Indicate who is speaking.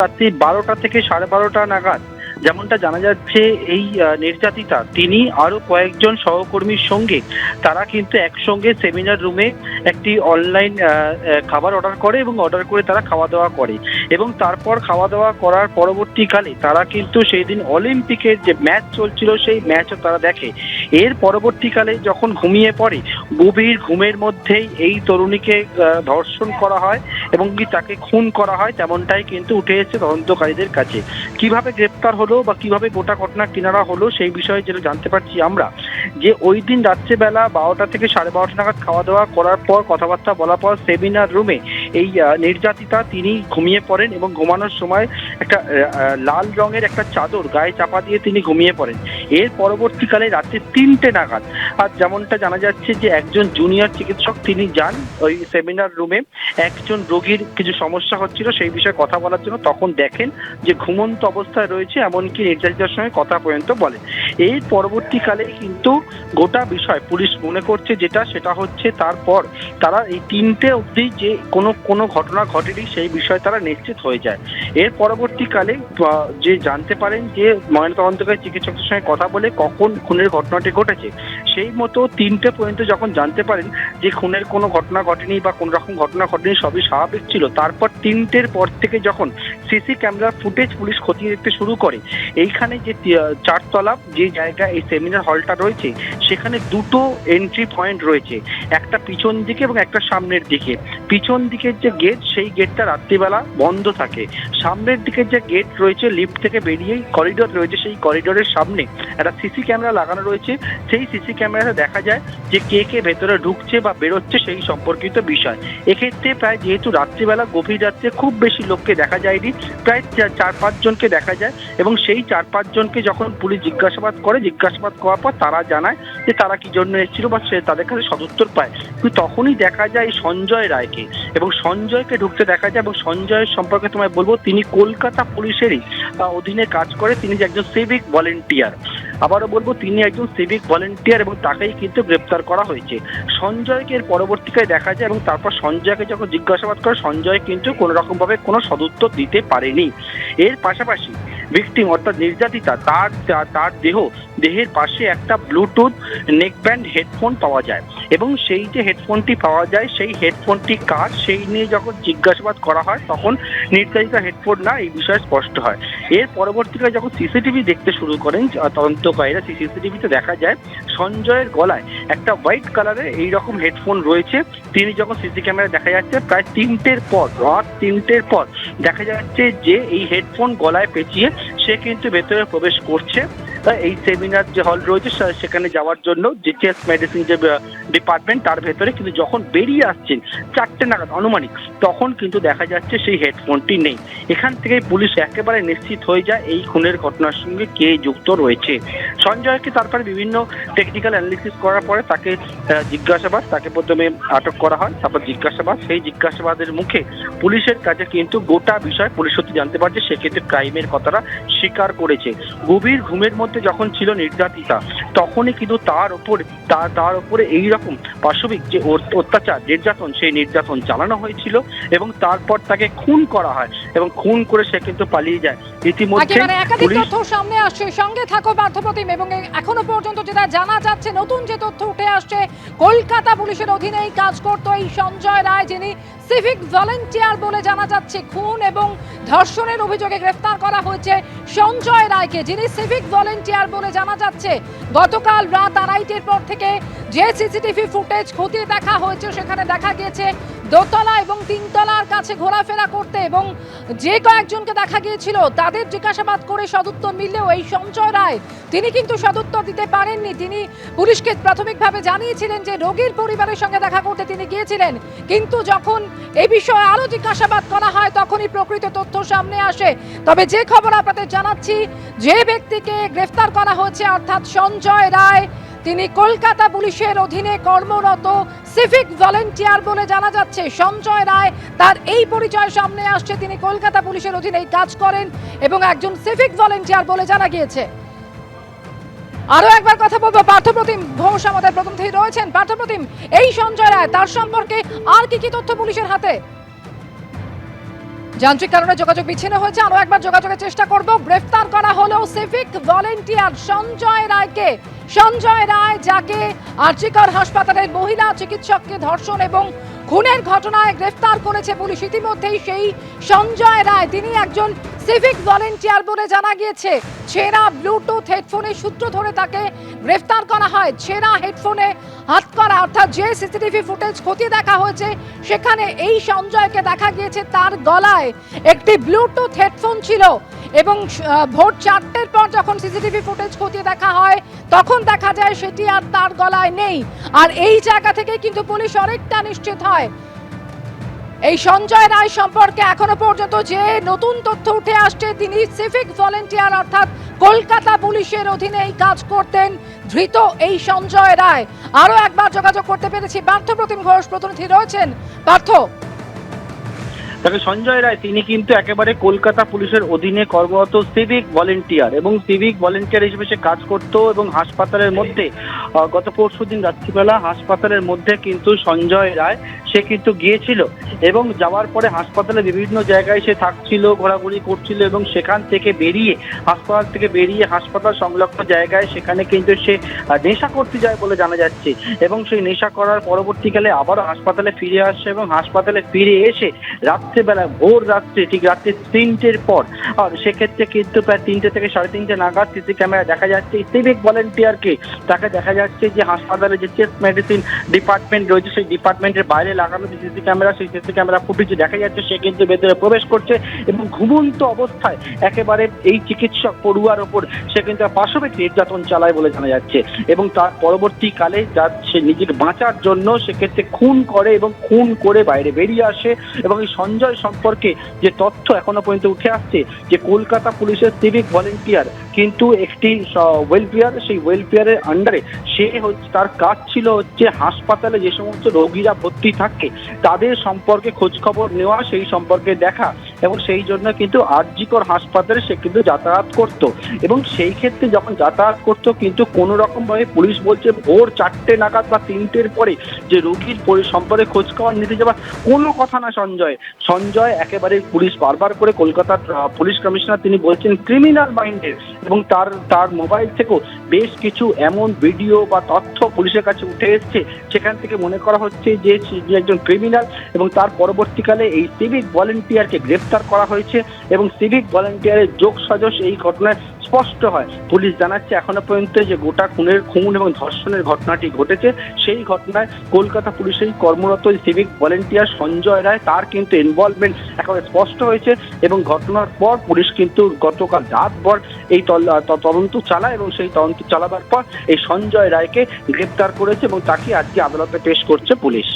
Speaker 1: রাত্রি ১২টা থেকে ১২:৩০ নাগাদ যেমনটা জানা যাচ্ছে এই নির্যাতিতা তিনি আরো কয়েকজন সহকর্মীর সঙ্গে তারা কিন্তু একসঙ্গে সেমিনার রুমে একটি অনলাইন খাবার অর্ডার করে এবং অর্ডার করে তারা খাওয়া দাওয়া করে এবং তারপর খাওয়া দাওয়া করার পরবর্তীকালে তারা কিন্তু সেই দিন অলিম্পিকের যে ম্যাচ চলছিল সেই ম্যাচও তারা দেখে। এর পরবর্তীকালে যখন ঘুমিয়ে পড়ে গভীর ঘুমের মধ্যেই এই তরুণীকে ধর্ষণ করা হয় এবং কি তাকে খুন করা হয়, তেমনটাই কিন্তু উঠে এসেছে তদন্তকারীদের কাছে। কিভাবে গ্রেপ্তার হলো বা কিভাবে গোটা ঘটনা কিনারা হলো সেই বিষয়ে যেটা জানতে পারছি আমরা, যে ওই দিন রাত্রেবেলা ১২টা থেকে ১২:৩০ নাগাদ খাওয়া দাওয়া করার পর কথাবার্তা বলার পর সেমিনার রুমে এই নির্যাতিতা তিনি ঘুমিয়ে পড়েন এবং ঘুমানোর সময় একটা লাল রঙের একটা চাদর গায়ে চাপা দিয়ে তিনি ঘুমিয়ে পড়েন। এর পরবর্তীকালে রাত্রি ৩টে নাগাদ আর যেমনটা জানা যাচ্ছে যে একজন জুনিয়র চিকিৎসক তিনি যান ওই সেমিনার রুমে একজন রোগীর কিছু সমস্যা হচ্ছিল সেই বিষয়ে কথা বলার জন্য। তখন দেখেন যে ঘুমন্ত অবস্থায় রয়েছে, এমনকি নির্যাতিতার সঙ্গে কথা পর্যন্ত বলেন। এই পরবর্তীকালে কিন্তু গোটা বিষয় পুলিশ মনে করছে সেটা হচ্ছে তারপর তারা এই ৩টে অবধি যে কোনো ঘটনা ঘটেনি সেই বিষয়ে তারা নিশ্চিত হয়ে যায়। এর পরবর্তীকালে যে জানতে পারেন যে ময়নাতদন্তকারী চিকিৎসকের সঙ্গে কথা বলে কখন খুনের ঘটনাটি ঘটেছে, সেই মতো ৩টে পর্যন্ত যখন জানতে পারেন যে খুনের কোনো ঘটনা ঘটেনি বা কোনো রকম ঘটনা ঘটেনি, সবই স্বাভাবিক ছিল। তারপর ৩টের পর থেকে যখন সিসি ক্যামেরার ফুটেজ পুলিশ খতিয়ে দেখতে শুরু করে, এইখানে যে ৪তলা যে জায়গায় এই সেমিনার হলটা রয়েছে সেখানে দুটো এন্ট্রি পয়েন্ট রয়েছে, একটা পিছন দিকে এবং একটা সামনের দিকে। পিছন দিকের যে গেট সেই গেটটা রাত্রিবেলা বন্ধ থাকে। সামনের দিকের যে গেট রয়েছে লিফট থেকে বেরিয়েই করিডোর রয়েছে, সেই করিডোরের সামনে একটা সিসি ক্যামেরা লাগানো রয়েছে। সেই সিসি ক্যামেরাতে দেখা যায় যে কে কে ভেতরে ঢুকছে বা বেরোচ্ছে সেই সম্পর্কিত বিষয়। এক্ষেত্রে প্রায় যেহেতু রাত্রিবেলা গভীর রাত্রে খুব বেশি লোককে দেখা যায়নি, প্রায় ৪-৫ জনকে দেখা যায় এবং সেই ৪-৫ জনকে যখন পুলিশ জিজ্ঞাসাবাদ করার পর তারা জানায় যে তারা কি জন্য এসেছিল বা সে তাদের কাছে সদুত্তর পায়। কিন্তু তখনই দেখা যায় এই সঞ্জয় রায়কে এবং সঞ্জয়কে ঢুকতে দেখা যায় এবং সঞ্জয়ের সম্পর্কে তোমায় বলবো তিনি কলকাতা পুলিশেরই অধীনে কাজ করে। তিনি যে একজন সিভিক ভলেন্টিয়ার, আবারও বলবো তিনি একজন সিভিক ভলেন্টিয়ার এবং তাকেই কিন্তু গ্রেপ্তার করা হয়েছে। সঞ্জয়কে এর পরবর্তীকালে দেখা যায় এবং তারপর সঞ্জয়কে যখন জিজ্ঞাসাবাদ করে সঞ্জয় কিন্তু কোনো রকমভাবে কোনো সদুত্তর দিতে পারেনি। এর পাশাপাশি ভিকটিম অর্থাৎ নির্যাতিতা তার দেহের পাশে একটা ব্লুটুথ নেকব্যান্ড হেডফোন পাওয়া যায় এবং সেই যে হেডফোনটি পাওয়া যায় সেই হেডফোনটি কার সেই নিয়ে যখন জিজ্ঞাসাবাদ করা হয় তখন নির্যাতিতা হেডফোন না এই বিষয়ে স্পষ্ট হয়। এর পরবর্তীকালে যখন সিসিটিভি দেখতে শুরু করেন তদন্তকারীরা, সেই সিসিটিভিতে দেখা যায় সঞ্জয়ের গলায় একটা হোয়াইট কালারের এইরকম হেডফোন রয়েছে। তিনি যখন সিসি ক্যামেরায় দেখা যাচ্ছে প্রায় রাত ৩টের পর দেখা যাচ্ছে যে এই হেডফোন গলায় পেঁচিয়ে সে কিন্তু ভেতরে প্রবেশ করছে এই সেমিনার যে হল রয়েছে সেখানে যাওয়ার জন্য, যে চেস্ট মেডিসিন যে ডিপার্টমেন্ট তার ভেতরে। কিন্তু যখন বেরিয়ে আসছেন ৪টে নাগাদ আনুমানিক, তখন কিন্তু দেখা যাচ্ছে সেই হেডফোনটি নেই। এখান থেকে পুলিশ একেবারে নিশ্চিত হয়ে যায় এই খুনের ঘটনার সঙ্গে কে যুক্ত রয়েছে। সঞ্জয়কে তারপরে বিভিন্ন টেকনিক্যাল অ্যানালিসিস করার পরে তাকে তাকে প্রথমে আটক করা হয়, তারপর সেই জিজ্ঞাসাবাদের মুখে পুলিশের কাছে কিন্তু গোটা বিষয় পুলিশ সত্যি জানতে পারছে, সেক্ষেত্রে ক্রাইমের কথাটা স্বীকার করেছে। গভীর ঘুমের মধ্যে যখন ছিল নির্যাতিতা তখনই কিন্তু তার উপরে এইরকম পাশবিক যে অত্যাচার নির্যাতন সেই নির্যাতন চালানো হয়েছিল এবং তারপর তাকে খুন করা হয় এবং খুন করে সে কিন্তু পালিয়ে যায়। ইতিমধ্যে
Speaker 2: একাধিক তথ্য সামনে আসছে, সঙ্গে থাকো পার্থপ্রতিম। এবং এখনো পর্যন্ত যেটা জানা যাচ্ছে, নতুন যে তথ্য উঠে আসছে, কলকাতা পুলিশের অধীনেই কাজ করত এই সঞ্জয় রায়, যিনি সিভিক ভলেন্টিয়ার বলে জানা যাচ্ছে। খুন এবং ধর্ষণের অভিযোগে গ্রেফতার করা হয়েছে সঞ্জয় রায়কে, যিনি সিভিক ভলেন্টিয়ার বলে জানা যাচ্ছে। গতকাল রাত ২:৩০টার পর থেকে যে সিসিটিভি ফুটেজ খতিয়ে দেখা হয়েছে সেখানে দেখা গিয়েছে দোতলা এবং ৩তলার কাছে ঘোরাফেরা করতে, এবং যে কয়েকজনকে দেখা গিয়েছিল তাদের জিজ্ঞাসাবাদ করে সদুত্তর মিললেও এই সঞ্জয় রায় তিনি কিন্তু সদুত্তর দিতে পারেননি। তিনি পুলিশকে প্রাথমিকভাবে জানিয়েছিলেন যে রোগীর পরিবারের সঙ্গে দেখা করতে তিনি গিয়েছিলেন, কিন্তু যখন এই বিষয়ে আরো জিজ্ঞাসাবাদ করা হয় তখনই প্রকৃত তথ্য সামনে আসে। তবে যে খবর আপনাদের জানাচ্ছি, যে ব্যক্তিকে গ্রেফতার করা হয়েছে অর্থাৎ সঞ্জয় রায়, তিনি কলকাতা পুলিশের অধীনে কর্মরত সিভিক ভলেন্টিয়ার বলে জানা যাচ্ছে। সঞ্জয় রায়, তার এই পরিচয় সামনে আসছে, তিনি কলকাতা পুলিশের অধীনে কাজ করেন এবং একজন সিভিক ভলেন্টিয়ার বলে জানা গিয়েছে। আরো একবার কথা বলবো, পার্থপ্রতিম ঘোষ আমাদের প্রথম থেকে রয়েছেন। পার্থপ্রতিম, এই সঞ্জয় রায়, তার সম্পর্কে আর কি তথ্য পুলিশের হাতে? যান্ত্রিক কারণে যোগাযোগ বিচ্ছিন্ন হয়েছে, আরো একবার যোগাযোগের চেষ্টা করব। গ্রেফতার করা হলো সিভিক ভলেন্টিয়ার সঞ্জয় রায়কে। সঞ্জয় রায়, যাকে আরজিকর হাসপাতালের মহিলা চিকিৎসককে ধর্ষণ এবং খুনের ঘটনায় গ্রেফতার করেছে পুলিশ। ইতিমধ্যেই সেই সঞ্জয় রায়, তিনি একজন সিভিক ভলেন্টিয়ার বলে জানা গিয়েছে। ছেঁড়া ব্লুটুথ হেডফোনের সূত্র ধরে তাকে গ্রেফতার করা হয়। ছেঁড়া হেডফোনে হাত করা, অর্থাৎ যে সিসিটিভি ফুটেজ খতিয়ে দেখা হয়েছে সেখানে এই সঞ্জয়কে দেখা গিয়েছে তার গলায় একটি ব্লুটুথ হেডফোন ছিল এবং ভোর 4টের পর যখন সিসিটিভি ফুটেজ খতিয়ে দেখা হয় তখন দেখা যায় সেটি আর তার গলায় নেই। আর এই জায়গা থেকে কিন্তু পুলিশ অনেকটা নিশ্চিত হয়। এই সঞ্জয় রায় সম্পর্কে এখনো পর্যন্ত যে নতুন তথ্য উঠে আসছে, তিনি সিভিক ভলেন্টিয়ার, অর্থাৎ কলকাতা পুলিশের অধীনে এই কাজ করতেন ধৃত এই সঞ্জয় রায়। আরো একবার যোগাযোগ করতে পেরেছি, পার্থপ্রতিম ঘোষ প্রতিনিধি রয়েছেন। পার্থ,
Speaker 1: তবে সঞ্জয় রায় তিনি কিন্তু একেবারে কলকাতা পুলিশের অধীনে কর্মরত সিভিক ভলেন্টিয়ার, এবং সিভিক ভলেন্টিয়ার হিসেবে সে কাজ করত। এবং হাসপাতালের মধ্যে গত পরশুদিন রাত্রিবেলা হাসপাতালের মধ্যে কিন্তু সঞ্জয় রায় সে কিন্তু গিয়েছিল এবং যাওয়ার পরে হাসপাতালে বিভিন্ন জায়গায় সে থাকছিল, ঘোরাঘুরি করছিল এবং সেখান থেকে বেরিয়ে হাসপাতাল সংলগ্ন জায়গায় সেখানে কিন্তু সে নেশা করতে যায় বলে জানা যাচ্ছে। এবং সেই নেশা করার পরবর্তীকালে আবারও হাসপাতালে ফিরে আসে এবং হাসপাতালে ফিরে এসে রাত্রেবেলা, ভোর রাত্রে, ঠিক রাত্রে 3টের পর, আর সেক্ষেত্রে কিন্তু প্রায় 3টে থেকে 3:30 নাগাদ সিসি ক্যামেরা দেখা যাচ্ছে সিভিক ভলেন্টিয়ারকে। তাকে দেখা যাচ্ছে যে হাসপাতালে যে চেস্ট মেডিসিন ডিপার্টমেন্ট রয়েছে সেই ডিপার্টমেন্টের বাইরে লাগানো যে সিসি ক্যামেরা, সেই সিসি ক্যামেরা ফুটেজে দেখা যাচ্ছে সে কিন্তু ভেতরে প্রবেশ করছে এবং ঘুমন্ত অবস্থায় একেবারে এই চিকিৎসক পড়ুয়ার ওপর সে কিন্তু পাশবিক নির্যাতন চালায় বলে জানা যাচ্ছে। এবং তার পরবর্তীকালে সে নিজেকে বাঁচার জন্য সেক্ষেত্রে খুন করে এবং খুন করে বাইরে বেরিয়ে আসে। এবং এই সঞ্জয় সম্পর্কে যে তথ্য এখনো পর্যন্ত উঠে আসছে যে কলকাতা পুলিশের সিভিক ভলেন্টিয়ার কিন্তু একটি ওয়েলফেয়ার, সেই ওয়েলফেয়ারের আন্ডারে সে হচ্ছে, তার কাজ ছিল হচ্ছে হাসপাতালে যে সমস্ত রোগীরা ভর্তি থাকে তাদের সম্পর্কে খোঁজ খবর নেওয়া, সেই সম্পর্কে দেখা। এবং সেই জন্য কিন্তু আরজিকর হাসপাতালে সে কিন্তু যাতায়াত করত। এবং সেই ক্ষেত্রে যখন যাতায়াত করত কিন্তু কোনো রকম ভাবে পুলিশ বলছে ভোর 4টে নাগাদ বা 3টের পরে যে রোগীর সম্পর্কে খোঁজ খবর নিতে যাওয়া কোনো কথা না। সঞ্জয় একেবারে পুলিশ বারবার করে কলকাতার পুলিশ কমিশনার তিনি বলছেন ক্রিমিনাল মাইন্ডেড। এবং তার মোবাইল থেকেও বেশ কিছু এমন ভিডিও বা তথ্য পুলিশের কাছে উঠে এসছে সেখান থেকে মনে করা হচ্ছে যে একজন ক্রিমিনাল। এবং তার পরবর্তীকালে এই সিভিক ভলেন্টিয়ারকে গ্রেফতার করা হয়েছে এবং সিভিক ভলেন্টিয়ারের যোগসাজশ এই ঘটনায় স্পষ্ট হয়। পুলিশ জানাচ্ছে এখনো পর্যন্ত যে গোটা খুন এবং ধর্ষণের ঘটনাটি ঘটেছে সেই ঘটনায় কলকাতা পুলিশের কর্মরত সিভিক ভলেন্টিয়ার সঞ্জয় রায়, তার কিন্তু ইনভলভমেন্ট একেবারে স্পষ্ট হয়েছে। এবং ঘটনার পর পুলিশ কিন্তু গতকাল রাতভর এই তদন্ত চালায় এবং সেই তদন্ত চালাবার পর এই সঞ্জয় রায়কে গ্রেপ্তার করেছে এবং তাকে আজকে আদালতে পেশ করছে পুলিশ।